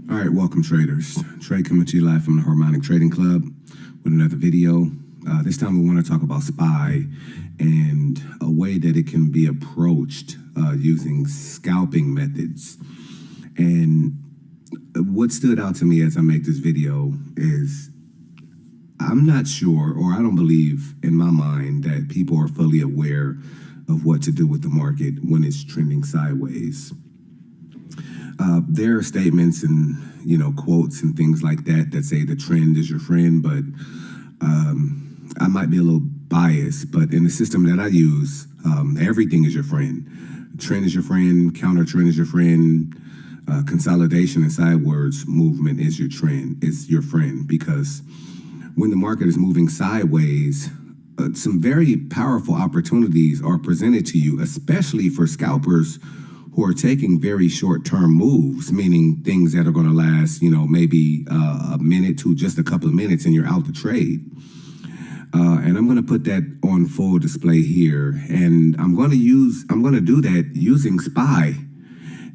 All right, welcome traders. Trey coming to you live from the Harmonic Trading Club with another video. This time we want to talk about SPY and a way that it can be approached using scalping methods. And what stood out to me as I make this video is I'm not sure, or I don't believe in my mind that people are fully aware of what to do with the market when it's trending sideways. There are statements and quotes and things like that that say the trend is your friend, but I might be a little biased. But in the system that I use, everything is your friend. Trend is your friend. Counter trend is your friend. Consolidation and sideways movement is your friend, because when the market is moving sideways, some very powerful opportunities are presented to you, especially for scalpers who are taking very short-term moves, meaning things that are going to last, maybe a minute to just a couple of minutes, and you're out the trade. And I'm going to put that on full display here, and I'm going to do that using SPY.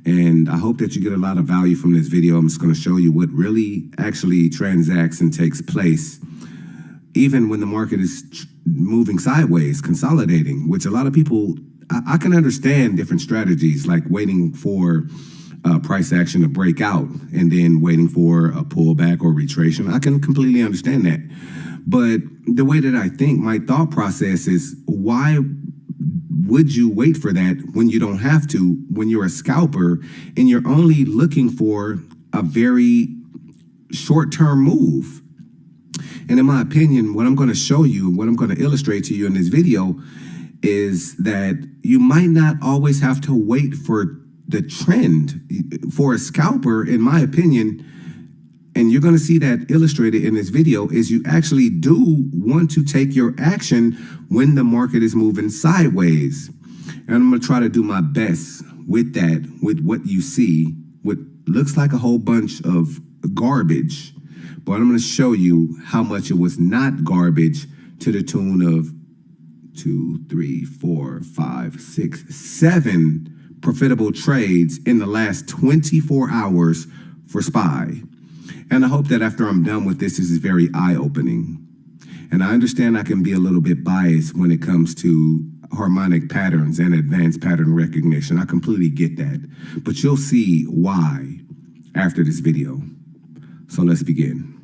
And I hope that you get a lot of value from this video. I'm just going to show you what really actually transacts and takes place, even when the market is moving sideways, consolidating, which a lot of people, I can understand different strategies, like waiting for price action to break out and then waiting for a pullback or retracement. I can completely understand that. But the way that I think, my thought process is, why would you wait for that when you don't have to, when you're a scalper and you're only looking for a very short-term move? And in my opinion, what I'm going to show you, what I'm going to illustrate to you in this video is that you might not always have to wait for the trend. For a scalper, in my opinion, and you're going to see that illustrated in this video, is you actually do want to take your action when the market is moving sideways. And I'm going to try to do my best with that, with what you see, what looks like a whole bunch of garbage. But I'm going to show you how much it was not garbage, to the tune of 2, 3, 4, 5, 6, 7 profitable trades in the last 24 hours for SPY. And I hope that after I'm done with this is very eye-opening. And I understand I can be a little bit biased when it comes to harmonic patterns and advanced pattern recognition. I completely get that. But you'll see why after this video. So let's begin.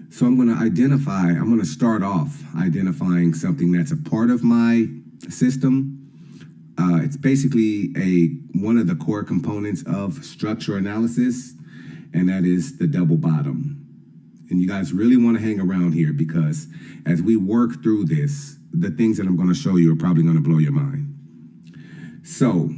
So I'm going to start off identifying something that's a part of my system. It's basically one of the core components of structure analysis, and that is the double bottom. And you guys really want to hang around here, because as we work through this, the things that I'm going to show you are probably going to blow your mind. So,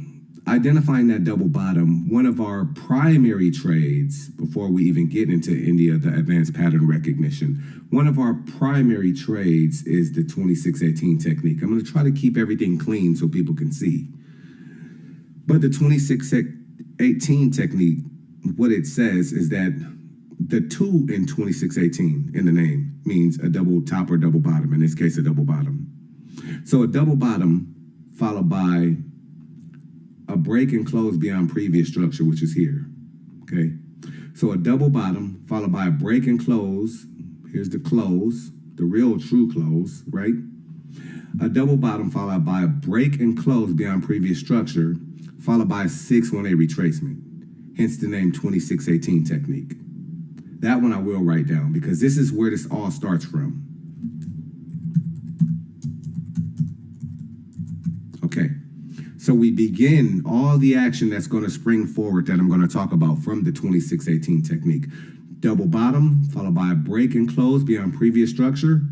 identifying that double bottom, one of our primary trades, before we even get into the advanced pattern recognition, one of our primary trades is the 2618 technique. I'm going to try to keep everything clean so people can see. But the 2618 technique, what it says is that the 2 in 2618 in the name means a double top or double bottom, in this case a double bottom. So a double bottom followed by a break and close beyond previous structure, which is here, okay? So a double bottom followed by a break and close. Here's the close, the real true close, right? A double bottom followed by a break and close beyond previous structure, followed by a 618 retracement, hence the name 2618 technique. That one I will write down, because this is where this all starts from. Okay. So we begin all the action that's going to spring forward that I'm going to talk about from the 2618 technique. Double bottom, followed by a break and close beyond previous structure,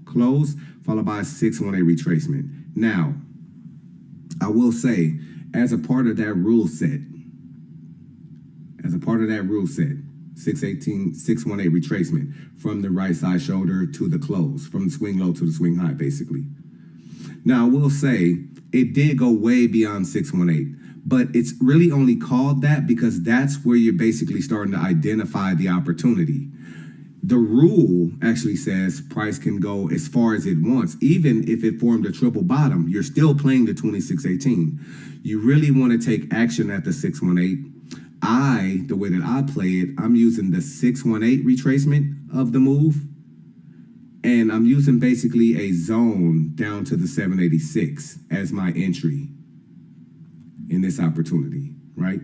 close, followed by a 618 retracement. Now, I will say, as a part of that rule set, 618, 618 retracement from the right side shoulder to the close, from the swing low to the swing high, basically. Now, I will say, it did go way beyond 618, but it's really only called that because that's where you're basically starting to identify the opportunity. The rule actually says price can go as far as it wants. Even if it formed a triple bottom, you're still playing the 2618. You really want to take action at the 618. The way that I play it, I'm using the 618 retracement of the move, and I'm using basically a zone down to the 786 as my entry in this opportunity, right?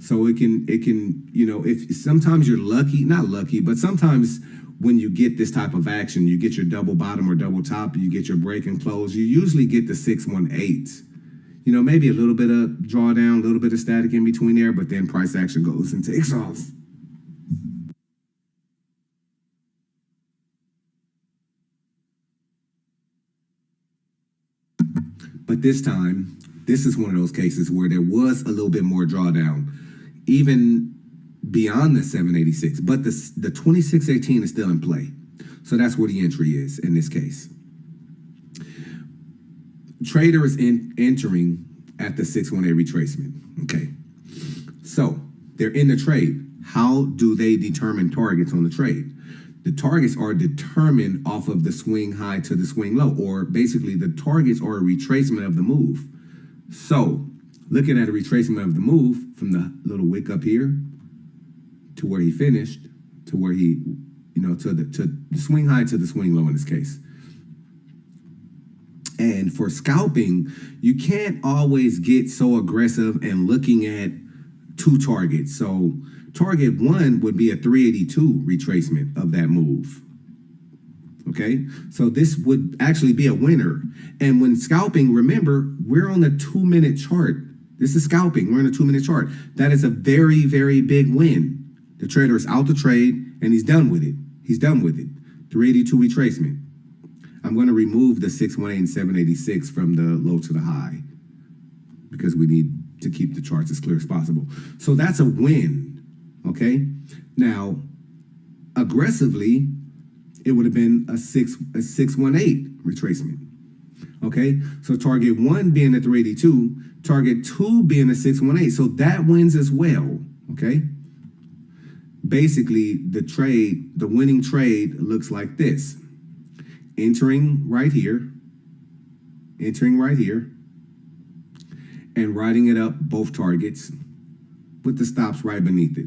So it can, if sometimes you're lucky, not lucky, but sometimes when you get this type of action, you get your double bottom or double top, you get your break and close, you usually get the 618. Maybe a little bit of drawdown, a little bit of static in between there, but then price action goes and takes off. But this time, this is one of those cases where there was a little bit more drawdown, even beyond the 786, but the 2618 is still in play. So that's where the entry is in this case. Trader is entering at the 618 retracement. Okay. So they're in the trade. How do they determine targets on the trade? The targets are determined off of the swing high to the swing low, or basically the targets are a retracement of the move. So looking at a retracement of the move from the little wick up here to where he finished, to where he, to the swing high to the swing low in this case. And for scalping, you can't always get so aggressive and looking at two targets. So target one would be a 382 retracement of that move. Okay, so this would actually be a winner. And when scalping, remember, we're on the 2-minute chart. This is scalping. We're on a 2-minute chart. That is a very, very big win. The trader is out the trade and he's done with it. He's done with it. 382 retracement. I'm going to remove the 618 and 786 from the low to the high because we need to keep the charts as clear as possible. So that's a win, okay? Now, aggressively, it would have been a 618 retracement, okay? So target one being a 382, target two being a 618. So that wins as well, okay? Basically, the winning trade looks like this. Entering right here, and riding it up both targets with the stops right beneath it.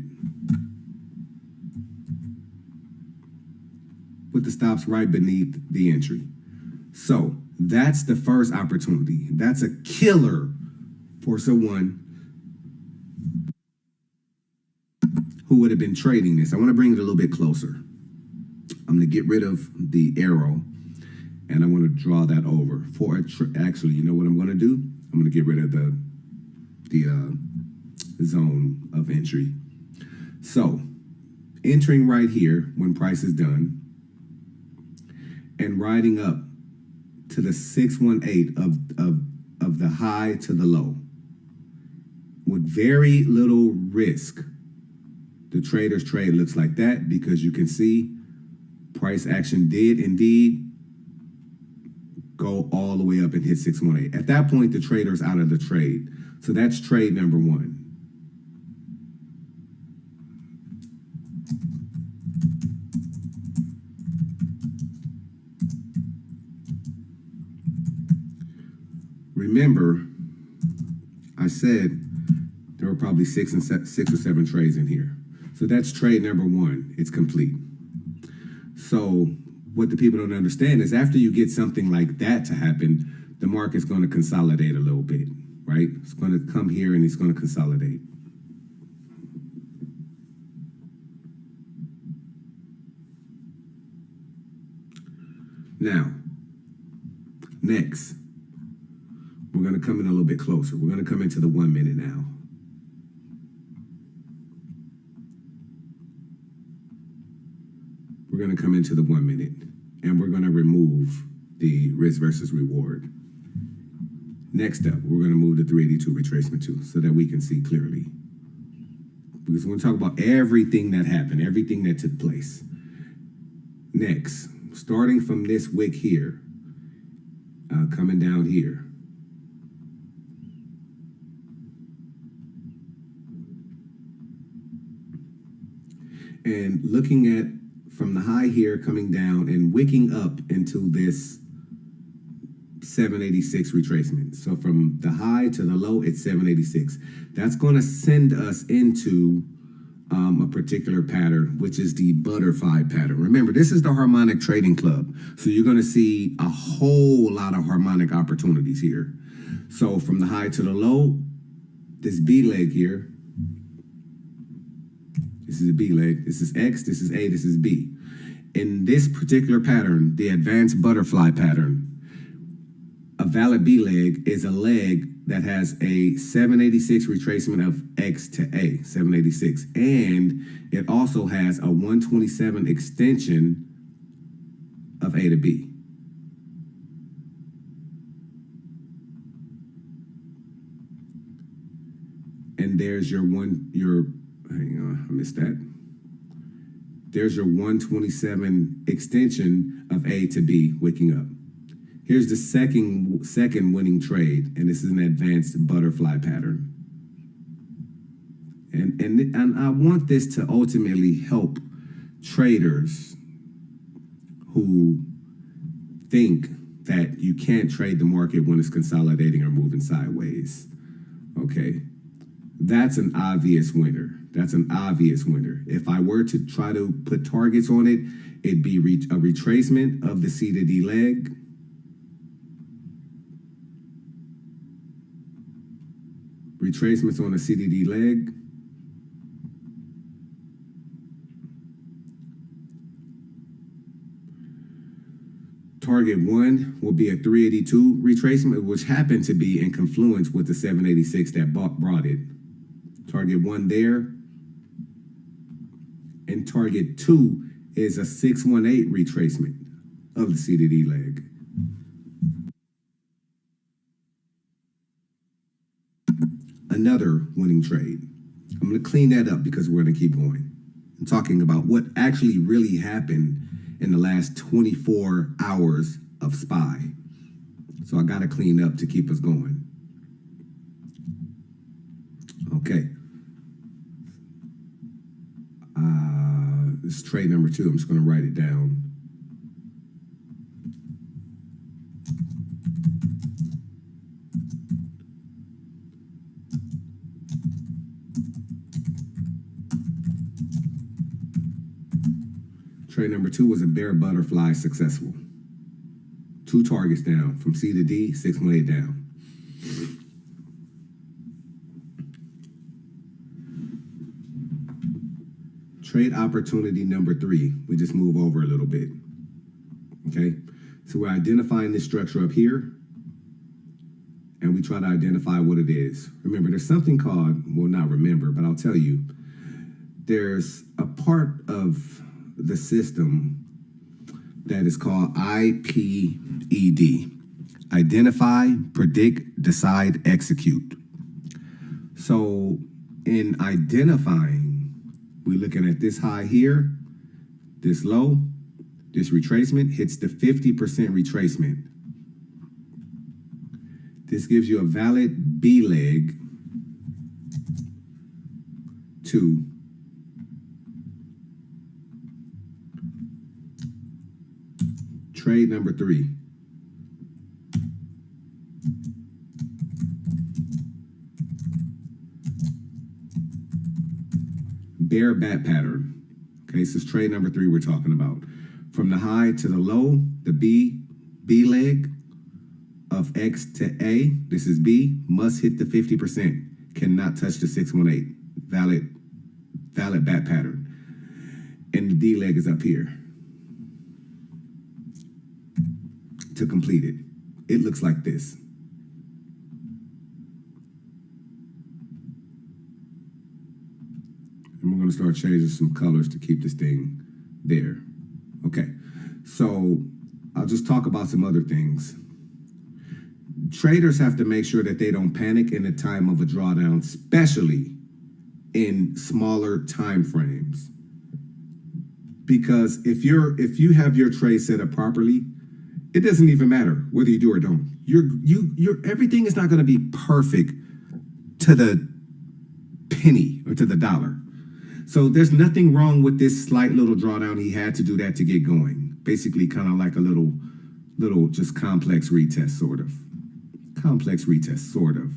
With the stops right beneath the entry. So that's the first opportunity. That's a killer for someone who would have been trading this. I want to bring it a little bit closer. I'm going to get rid of the arrow and I want to draw that over for actually, you know what I'm going to do? I'm going to get rid of the zone of entry. So entering right here when price is done and riding up to the 618 of the high to the low with very little risk. The trader's trade looks like that because you can see price action did indeed go all the way up and hit 618. At that point, the trader's out of the trade. So that's trade number one. Remember, I said there were probably six or seven trades in here. So that's trade number one. It's complete. So what the people don't understand is after you get something like that to happen, the market's going to consolidate a little bit, right? It's going to come here and it's going to consolidate. Now, next, we're going to come in a little bit closer. We're going to come into the 1 minute now. We're going to come into the 1 minute and we're going to remove the risk versus reward. Next up, we're going to move the 382 retracement too so that we can see clearly. Because we're going to talk about everything that happened, everything that took place. Next, starting from this wick here, coming down here. And looking at from the high here coming down and wicking up into this 786 retracement. So from the high to the low, it's 786. That's going to send us into a particular pattern, which is the butterfly pattern. Remember, this is the Harmonic Trading Club. So you're going to see a whole lot of harmonic opportunities here. So from the high to the low, this B leg here, this is a B leg, this is X, this is A, this is B. In this particular pattern, the advanced butterfly pattern, a valid B leg is a leg that has a 786 retracement of X to A, 786. And it also has a 127 extension of A to B. And there's hang on, I missed that. There's your 127 extension of A to B waking up. Here's the second winning trade, and this is an advanced butterfly pattern. And I want this to ultimately help traders who think that you can't trade the market when it's consolidating or moving sideways. Okay, that's an obvious winner. That's an obvious winner. If I were to try to put targets on it, it'd be a retracement of the C to D leg. Retracements on the C to D leg. Target 1 will be a 382 retracement, which happened to be in confluence with the 786 that brought it. Target 1 there. And target 2 is a 618 retracement of the C to D leg. Another winning trade. I'm going to clean that up because we're going to keep going. I'm talking about what actually really happened in the last 24 hours of SPY. So I got to clean up to keep us going. Okay. This is trade number 2. I'm just going to write it down. Trade number 2 was a bear butterfly successful. 2 targets down from C to D, 618 down. Trade opportunity number 3. We just move over a little bit. Okay, so we're identifying this structure up here, and we try to identify what it is. Remember, there's something called, well, not remember, but I'll tell you, there's a part of the system that is called IPED. Identify, predict, decide, execute. So in identifying, we're looking at this high here, this low, this retracement hits the 50% retracement. This gives you a valid B leg to trade number 3. Bear bat pattern. Okay, so it's trade number 3 we're talking about. From the high to the low, the B leg of X to A, this is B, must hit the 50%. Cannot touch the 618. Valid bat pattern. And the D leg is up here. To complete it, it looks like this. And we're going to start changing some colors to keep this thing there. Okay, so I'll just talk about some other things. Traders have to make sure that they don't panic in the time of a drawdown, especially in smaller time frames. Because if you have your trade set up properly, it doesn't even matter whether you do or don't. Everything is not going to be perfect to the penny or to the dollar. So there's nothing wrong with this slight little drawdown. He had to do that to get going. Basically kind of like a little little just complex retest, sort of. Complex retest, sort of.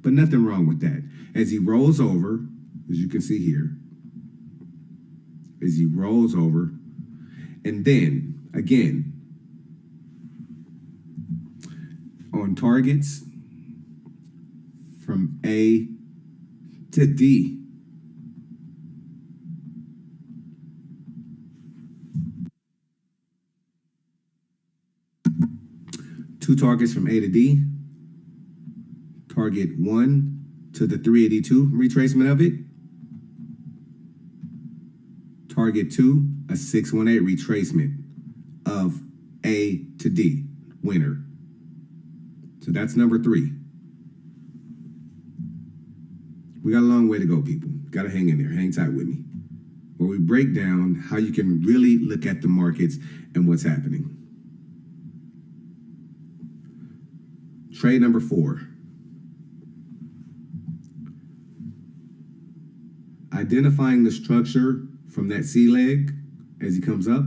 But nothing wrong with that. As he rolls over, as you can see here, as he rolls over, and then, again, on targets from A to D. Two targets from A to D. Target 1 to the 382 retracement of it. Target 2, a 618 retracement of A to D, winner. So that's number 3. We got a long way to go, people. Got to hang in there. Hang tight with me. Where we break down how you can really look at the markets and what's happening. Trade number 4. Identifying the structure from that C leg as he comes up.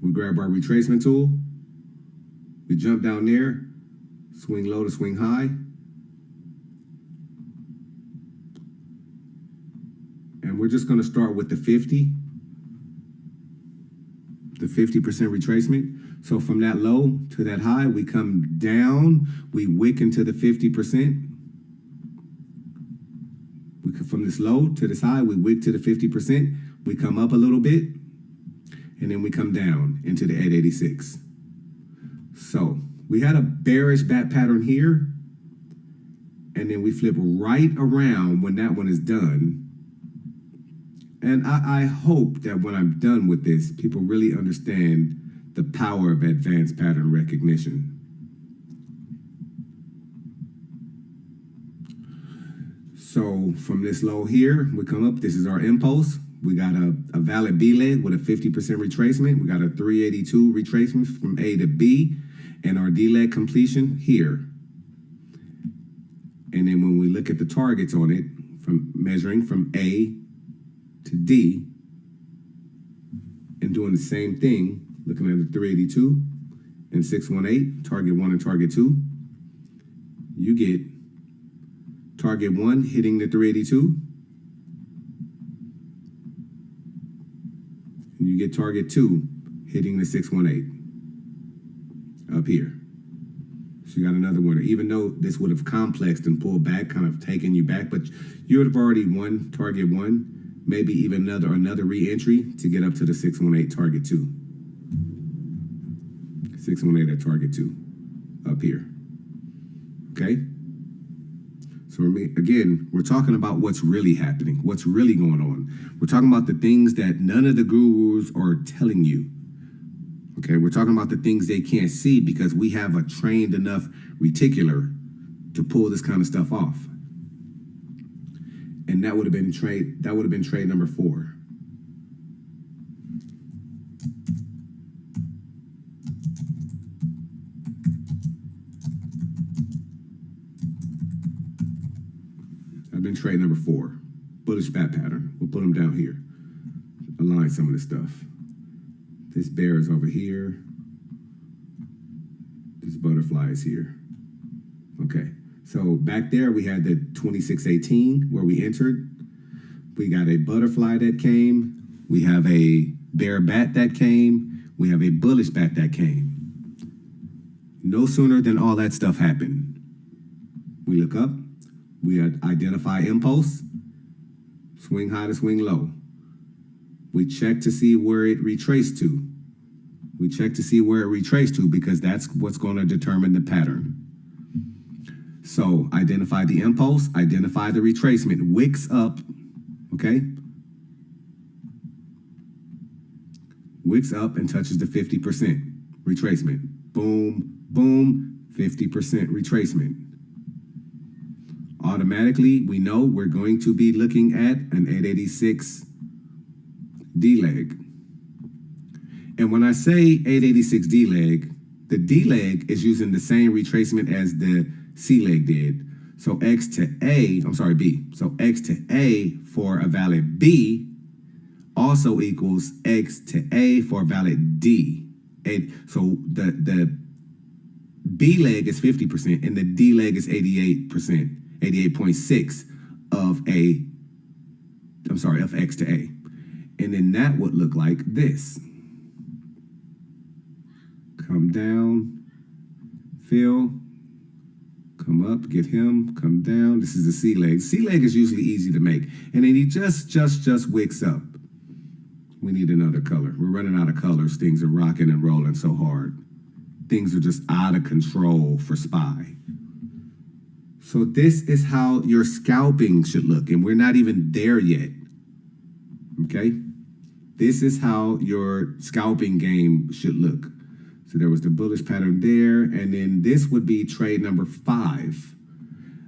We grab our retracement tool. We jump down there, swing low to swing high. And we're just going to start with the 50% retracement. So from that low to that high, we come down, we wick into the 50%. From this low to this high, we wick to the 50%. We come up a little bit, and then we come down into the 886. So we had a bearish bat pattern here, and then we flip right around when that one is done. And I hope that when I'm done with this, people really understand the power of advanced pattern recognition. So from this low here, we come up, this is our impulse. We got a valid B leg with a 50% retracement. We got a 382 retracement from A to B, and our D leg completion here. And then when we look at the targets on it, from measuring from A to D, and doing the same thing, looking at the 382 and 618, target 1 and target 2, you get target 1 hitting the 382, and you get target 2 hitting the 618 up here. So you got another winner. Even though this would have complexed and pulled back, kind of taken you back, but you would have already won target 1, maybe even another re-entry to get up to the 618 target 2. 618 at target 2 up here. Okay? So again, we're talking about what's really happening, what's really going on. We're talking about the things that none of the gurus are telling you. Okay, we're talking about the things they can't see because we have a trained enough reticular to pull this kind of stuff off. And that would have been trade number 4. Been trade number 4, bullish bat pattern. We'll put them down here. Align some of this stuff. This bear is over here. This butterfly is here. Okay, so back there we had the 2618 where we entered. We got a butterfly that came. We have a bear bat that came. We have a bullish bat that came. No sooner than all that stuff happened. We look up. We identify impulse, swing high to swing low. We check to see where it retraced to. We check to see where it retraced to because that's what's going to determine the pattern. So identify the impulse, identify the retracement. Wicks up, okay? Wicks up and touches the 50% retracement. Boom, boom, 50% retracement. Automatically, we know we're going to be looking at an 886 D leg. And when I say 886 D leg, the D leg is using the same retracement as the C leg did. So X to A, B. So X to A for a valid B also equals X to A for a valid D. So the B leg is 50% and the D leg is 88%, 88.6 of X to A. And then that would look like this. Come down, fill, come up, get him, come down. This is the C leg. C leg is usually easy to make. And then he just wicks up. We need another color. We're running out of colors. Things are rocking and rolling so hard. Things are just out of control for SPY. So this is how your scalping should look. And we're not even there yet. Okay? This is how your scalping game should look. So there was the bullish pattern there. And then this would be trade number 5.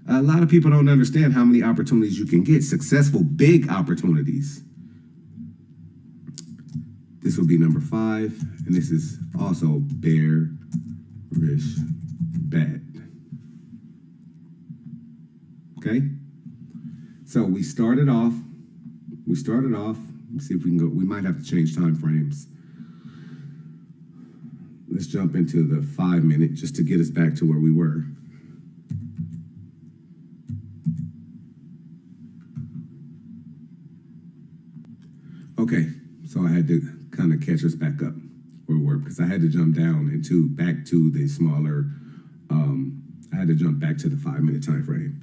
A lot of people don't understand how many opportunities you can get. Successful, big opportunities. This will be number 5. And this is also bearish bet. Okay? So we started off. Let's see if we can go. We might have to change time frames. Let's jump into the 5 minute just to get us back to where we were. Okay, so I had to kind of catch us back up where we were because I had to jump down back to the smaller. I had to jump back to the 5 minute time frame.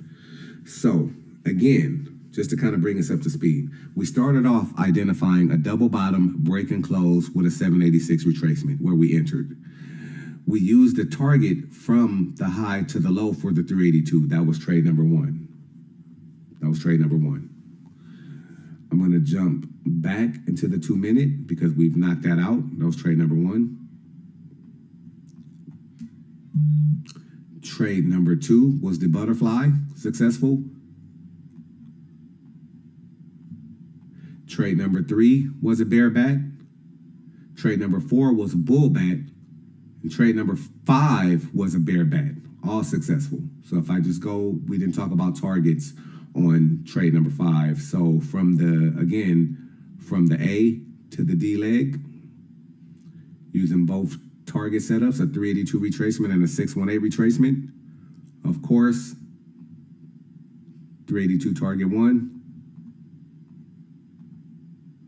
So again, just to kind of bring us up to speed, we started off identifying a double bottom break and close with a 786 retracement where we entered. We used the target from the high to the low for the 382. That was trade number 1. I'm going to jump back into the 2 minute because we've knocked that out. That was trade number 1. Trade number 2 was the butterfly, successful. Trade number 3 was a bear bat. Trade number 4 was a bull bat. And trade number 5 was a bear bat. All successful. So if I just go, we didn't talk about targets on trade number 5. So from the A to the D leg, using both target setups, a 382 retracement and a 618 retracement. Of course, 382 target 1.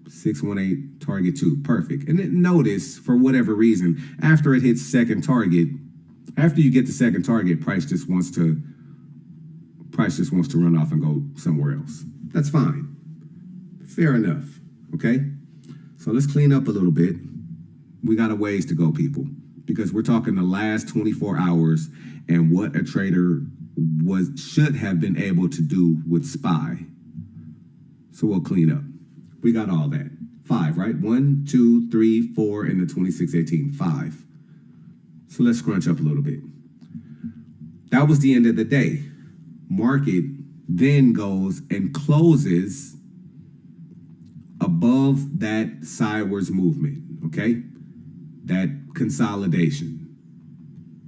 618 target 2, perfect. And then notice, for whatever reason, after it hits second target, after you get the second target, price just wants to run off and go somewhere else. That's fine. Fair enough. Okay? So let's clean up a little bit. We got a ways to go, people, because we're talking the last 24 hours and what a trader should have been able to do with SPY. So we'll clean up. We got all that. 5, right? 1, 2, 3, 4, and the 2618. 5. So let's scrunch up a little bit. That was the end of the day. Market then goes and closes above that sideways movement, okay? That consolidation.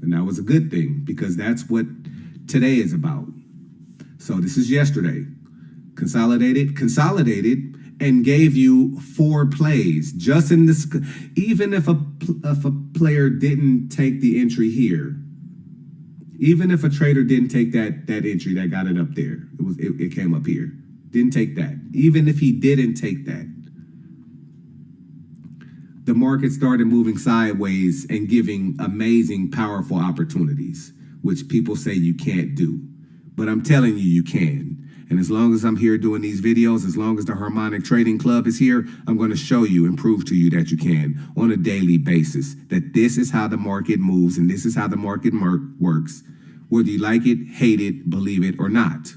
And that was a good thing because that's what today is about. So this is yesterday. Consolidated, and gave you 4 plays. Just in this, even if a player didn't take the entry here, even if a trader didn't take that entry that got it up there, it came up here. Didn't take that. Even if he didn't take that, the market started moving sideways and giving amazing, powerful opportunities, which people say you can't do. But I'm telling you, you can. And as long as I'm here doing these videos, as long as the Harmonic Trading Club is here, I'm going to show you and prove to you that you can on a daily basis, that this is how the market moves and this is how the market works. Whether you like it, hate it, believe it, or not.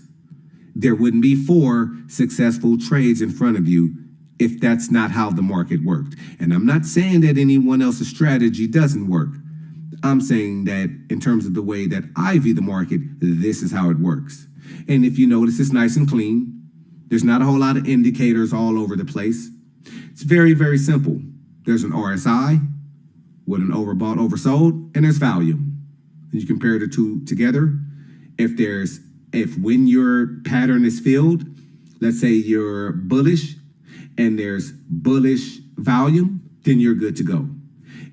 There wouldn't be 4 successful trades in front of you if that's not how the market worked. And I'm not saying that anyone else's strategy doesn't work. I'm saying that in terms of the way that I view the market, this is how it works. And if you notice, it's nice and clean. There's not a whole lot of indicators all over the place. It's very, very simple. There's an RSI with an overbought, oversold, and there's volume. And you compare the two together. If when your pattern is filled, let's say you're bullish and there's bullish volume, then you're good to go.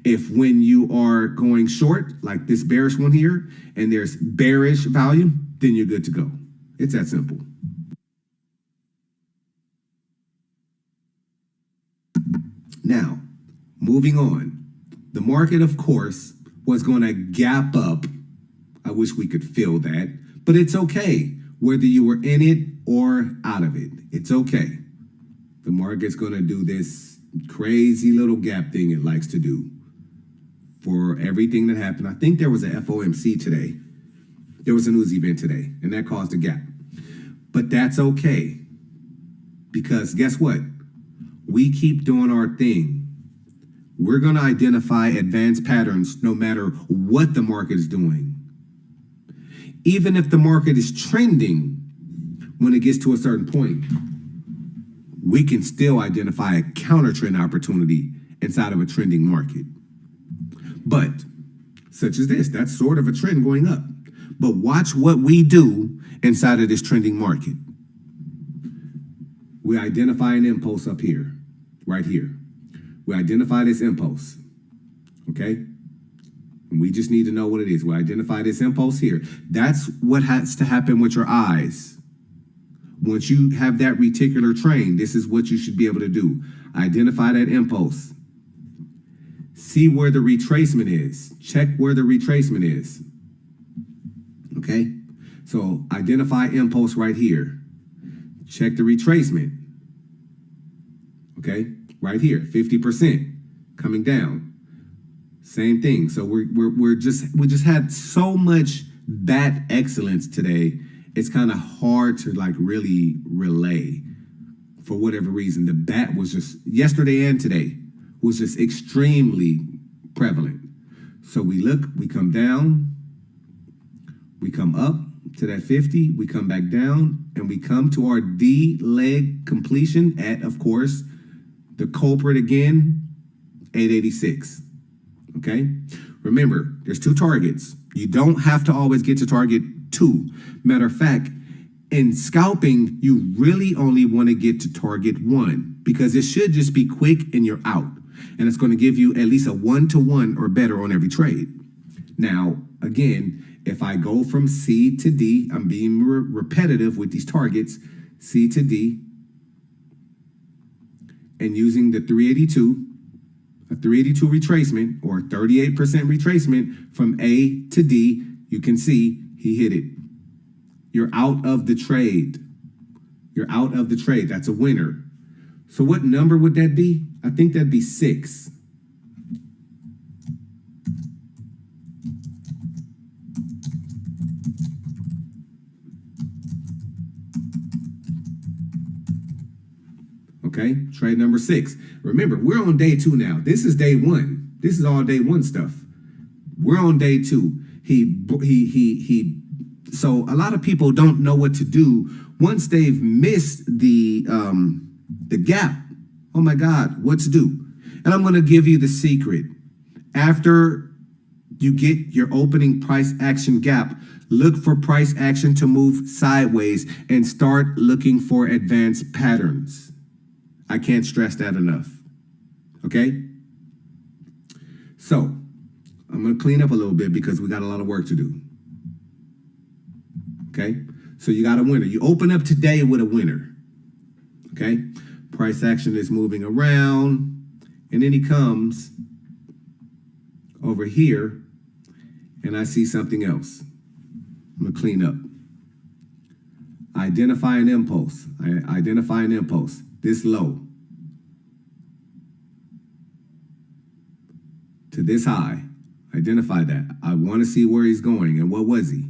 If when you are going short, like this bearish one here, and there's bearish value, then you're good to go. It's that simple. Now, moving on. The market, of course, was going to gap up. I wish we could feel that, but it's okay. Whether you were in it or out of it, it's okay. The market's going to do this crazy little gap thing it likes to do for everything that happened. I think there was a FOMC today. There was a news event today, and that caused a gap. But that's okay, because guess what? We keep doing our thing. We're going to identify advanced patterns no matter what the market is doing. Even if the market is trending, when it gets to a certain point, we can still identify a counter trend opportunity inside of a trending market. But such as this, that's sort of a trend going up. But watch what we do inside of this trending market. We identify an impulse up here, right here. We identify this impulse, okay? And we just need to know what it is. We identify this impulse here. That's what has to happen with your eyes. Once you have that reticular train, this is what you should be able to do. Identify that impulse. See where the retracement is. Check where the retracement is. Okay? So identify impulse right here. Check the retracement. Okay? Right here, 50% coming down. Same thing. So we just had so much bat excellence today. It's kind of hard to like really relay for whatever reason. The bat was just yesterday and today was just extremely prevalent. So we look, we come down, we come up to that 50, we come back down, and we come to our D leg completion at, of course, the culprit again, 886. Okay? Remember, there's two targets. You don't have to always get to target 2. Matter of fact, in scalping, you really only want to get to target 1 because it should just be quick and you're out. And it's going to give you at least a 1-to-1 or better on every trade. Now, again, if I go from C to D, I'm being repetitive with these targets, C to D, and using the 382, a 382 retracement or 38% retracement from A to D, you can see he hit it. You're out of the trade. You're out of the trade. That's a winner. So what number would that be? I think that'd be 6. Okay, trade number 6. Remember, we're on day 2 now. This is day 1. This is all day 1 stuff. We're on day 2. So a lot of people don't know what to do once they've missed the gap. Oh my God, what to do? And I'm going to give you the secret. After you get your opening price action gap, look for price action to move sideways and start looking for advanced patterns. I can't stress that enough. Okay? So, I'm going to clean up a little bit because we got a lot of work to do. Okay? So you got a winner. You open up today with a winner. Okay? Price action is moving around. And then he comes over here and I see something else. I'm going to clean up. Identify an impulse. Identify an impulse. This low to this high. Identify that. I want to see where he's going. And what was he?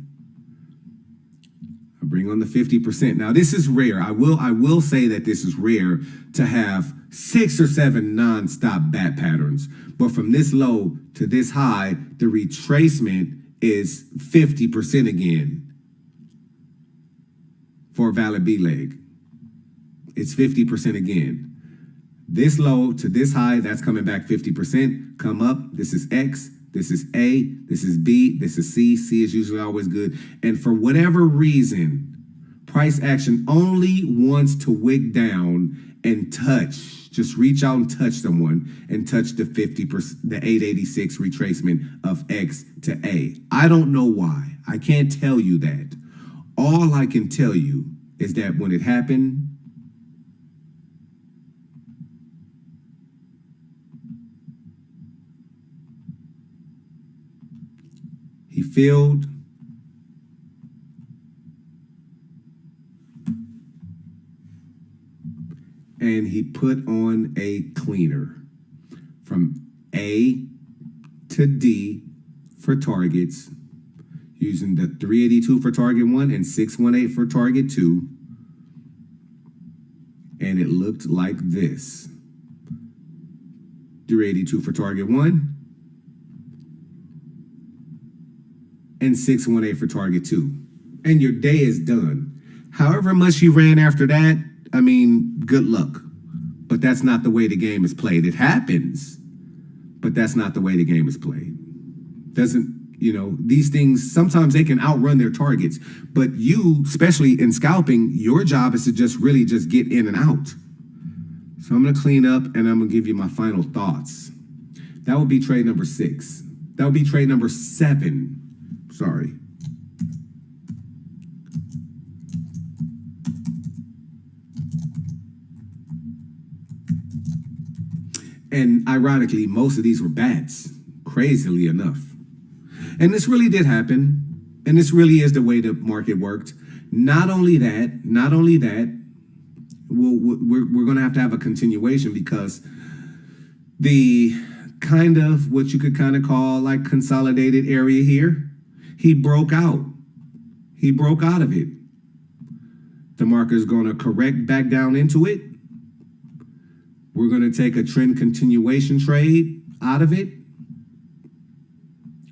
I bring on the 50%. Now this is rare. I will say that this is rare to have 6 or 7 non-stop bat patterns. But from this low to this high, the retracement is 50% again for a valid B leg. It's 50% again. This low to this high, that's coming back 50%. Come up, this is X, this is A, this is B, this is C. C is usually always good. And for whatever reason, price action only wants to wick down and touch Just reach out and touch someone and touch the 50%, the 886 retracement of X to A. I don't know why. I can't tell you that. All I can tell you is that when it happened, he filled, and he put on a cleaner from A to D for targets, using the 382 for target 1 and 618 for target 2. And it looked like this. 382 for target 1 and 618 for target 2. And your day is done. However much you ran after that, I mean, good luck. But that's not the way the game is played. It happens, but that's not the way the game is played. These things, sometimes they can outrun their targets. But you, especially in scalping, your job is to just really just get in and out. So I'm going to clean up and I'm going to give you my final thoughts. That would be trade number 6. That would be trade number 7. Sorry. And ironically, most of these were bats, crazily enough. And this really did happen. And this really is the way the market worked. Not only that, we're going to have a continuation, because the kind of what you could kind of call like consolidated area here, he broke out. He broke out of it. The market is going to correct back down into it. We're going to take a trend continuation trade out of it.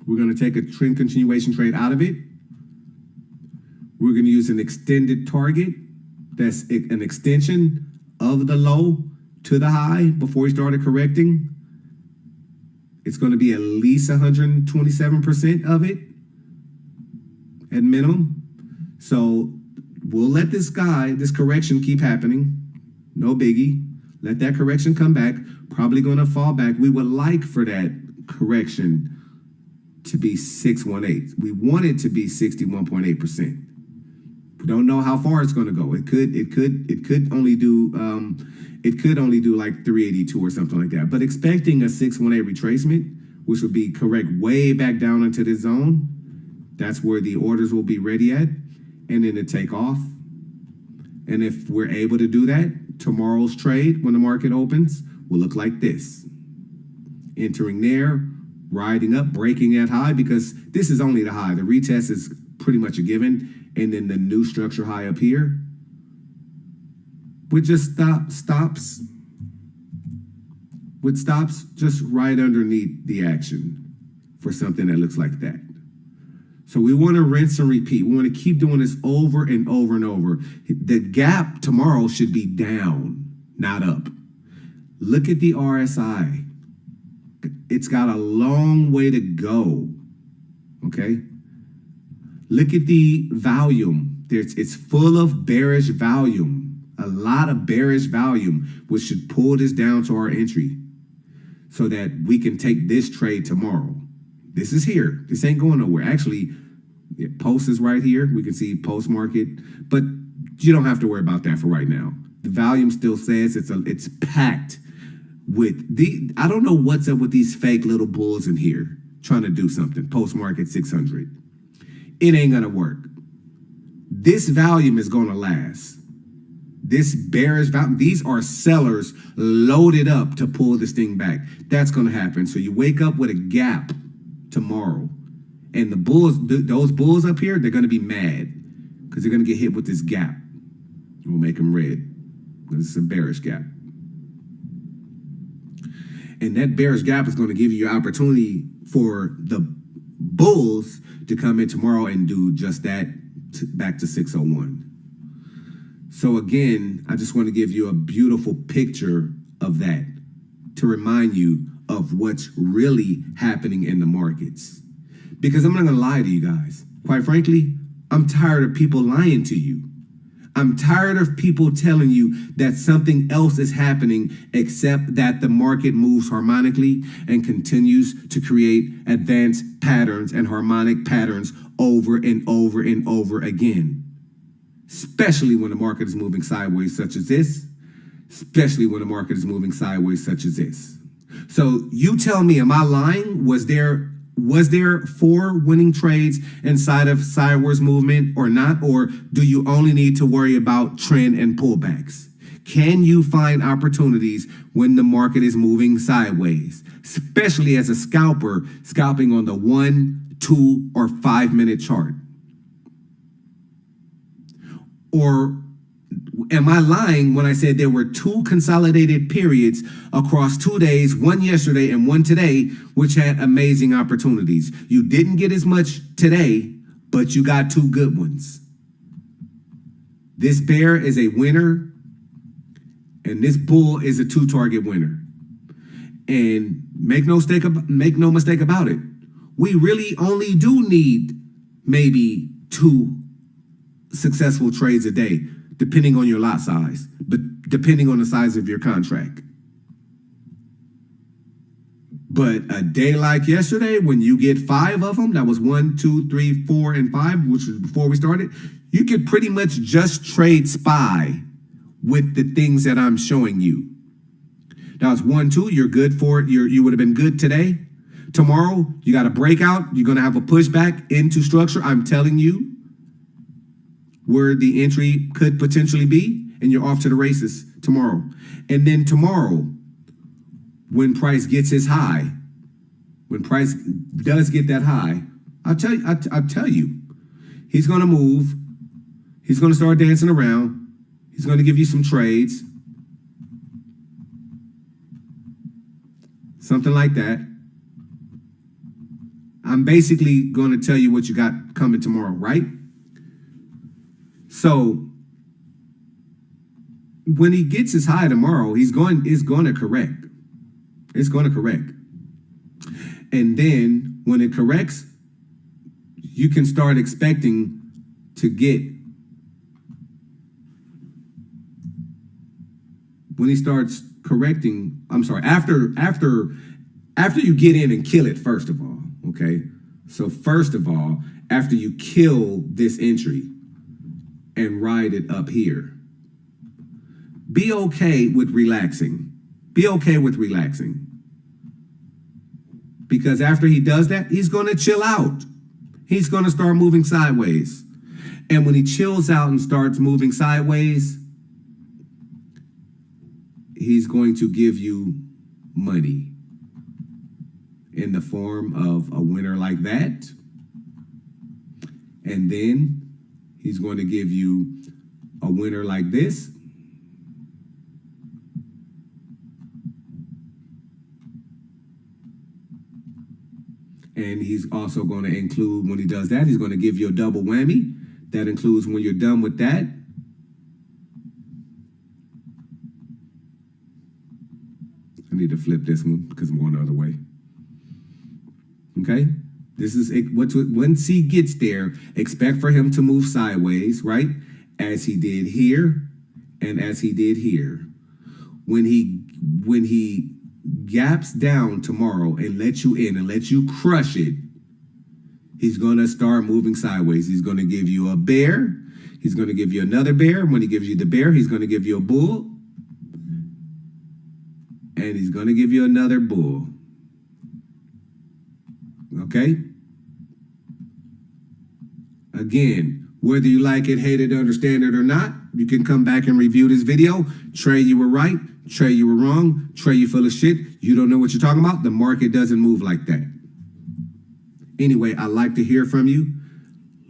We're going to take a trend continuation trade out of it. We're going to use an extended target. That's an extension of the low to the high before we started correcting. It's going to be at least 127% of it at minimum. So we'll let this correction keep happening. No biggie. Let that correction come back. Probably going to fall back. We would like for that correction to be 618. We want it to be 61.8%. We don't know how far it's going to go. It could only do like 382 or something like that. But expecting a 618 retracement, which would be correct way back down into this zone, that's where the orders will be ready at, and then to take off. And if we're able to do that, tomorrow's trade when the market opens will look like this. Entering there, riding up, breaking that high, because this is only the high. The retest is pretty much a given. And then the new structure high up here, with just stops just right underneath the action for something that looks like that. So we want to rinse and repeat. We want to keep doing this over and over and over. The gap tomorrow should be down, not up. Look at the RSI. It's got a long way to go, okay? Look at the volume. It's full of bearish volume, a lot of bearish volume, which should pull this down to our entry so that we can take this trade tomorrow. This is here. This ain't going nowhere. Actually, post is right here. We can see post market, but you don't have to worry about that for right now. The volume still says it's packed with I don't know what's up with these fake little bulls in here trying to do something. Post market 600. It ain't gonna work. This volume is gonna last. This bearish volume, these are sellers loaded up to pull this thing back. That's gonna happen. So you wake up with a gap tomorrow, and the bulls, those bulls up here, they're gonna be mad because they're gonna get hit with this gap. We'll make them red because it's a bearish gap. And that bearish gap is going to give you your opportunity for the bulls to come in tomorrow and do just that, back to 601. So again, I just want to give you a beautiful picture of that to remind you of what's really happening in the markets. Because I'm not going to lie to you guys. Quite frankly, I'm tired of people lying to you. I'm tired of people telling you that something else is happening except that the market moves harmonically and continues to create advanced patterns and harmonic patterns over and over and over again. Especially when the market is moving sideways such as this. Especially when the market is moving sideways such as this. So you tell me, am I lying? Was there 4 winning trades inside of sideways movement or not? Or do you only need to worry about trend and pullbacks? Can you find opportunities when the market is moving sideways, especially as a scalper scalping on the 1, 2, or 5 minute chart? Or am I lying when I said there were 2 consolidated periods across 2 days, one yesterday and one today, which had amazing opportunities? You didn't get as much today, but you got 2 good ones. This bear is a winner, and this bull is a 2 target winner. And make no mistake about it. We really only do need maybe 2 successful trades a day, depending on your lot size, but depending on the size of your contract. But a day like yesterday, when you get 5 of them, that was 1, 2, 3, 4, and 5, which was before we started, you could pretty much just trade SPY with the things that I'm showing you. That was 1, 2, you're good for it. You would have been good today. Tomorrow, you got a breakout. You're going to have a pushback into structure. I'm telling you where the entry could potentially be, and you're off to the races tomorrow. And then tomorrow, when price gets his high, when price does get that high, I'll tell you, he's gonna move, he's gonna start dancing around, he's gonna give you some trades, something like that. I'm basically gonna tell you what you got coming tomorrow, right? So when he gets his high tomorrow, it's going to correct. It's going to correct. And then when it corrects, you can start expecting to get, when he starts correcting, after you get in and kill it, first of all, okay? So first of all, after you kill this entry and ride it up here, be okay with relaxing. Be okay with relaxing. Because after he does that, he's going to chill out. He's going to start moving sideways. And when he chills out and starts moving sideways, he's going to give you money in the form of a winner like that. And then he's going to give you a winner like this. And he's also going to include, when he does that, he's going to give you a double whammy. That includes when you're done with that. I need to flip this one because I'm going the other way. Okay? This is once he gets there, expect for him to move sideways, right? As he did here and as he did here. When he gaps down tomorrow and lets you in and lets you crush it, he's going to start moving sideways. He's going to give you a bear. He's going to give you another bear. When he gives you the bear, he's going to give you a bull. And he's going to give you another bull. Okay? Again, whether you like it, hate it, understand it or not, you can come back and review this video. Trey, you were right. Trey, you were wrong. Trey, you full of shit. You don't know what you're talking about. The market doesn't move like that. Anyway, I'd like to hear from you.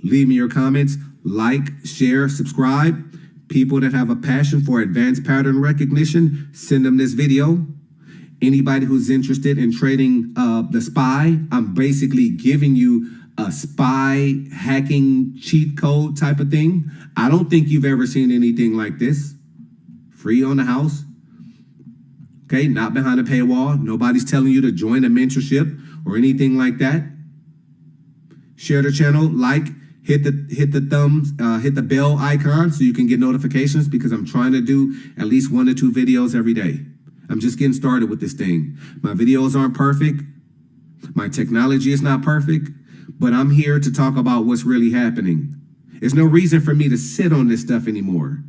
Leave me your comments. Like, share, subscribe. People that have a passion for advanced pattern recognition, send them this video. Anybody who's interested in trading the SPY, I'm basically giving you a SPY hacking cheat code type of thing. I don't think you've ever seen anything like this. Free on the house. Okay, not behind a paywall. Nobody's telling you to join a mentorship or anything like that. Share the channel, like, hit the bell icon so you can get notifications, because I'm trying to do at least 1 to 2 videos every day. I'm just getting started with this thing. My videos aren't perfect. My technology is not perfect, but I'm here to talk about what's really happening. There's no reason for me to sit on this stuff anymore.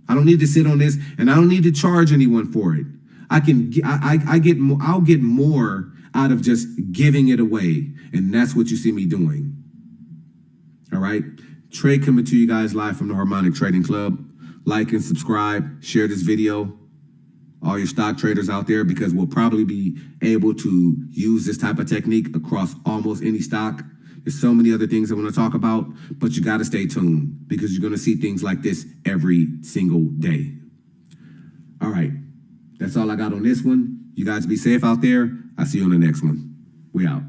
I don't need to sit on this, and I don't need to charge anyone for it. I'll get more out of just giving it away, and that's what you see me doing. All right, trade coming to you guys live from the Harmonic Trading Club. Like and subscribe, share this video, all your stock traders out there, because we'll probably be able to use this type of technique across almost any stock. There's so many other things I want to talk about, but you got to stay tuned, because you're going to see things like this every single day. All right, that's all I got on this one. You guys be safe out there. I'll see you on the next one. We out.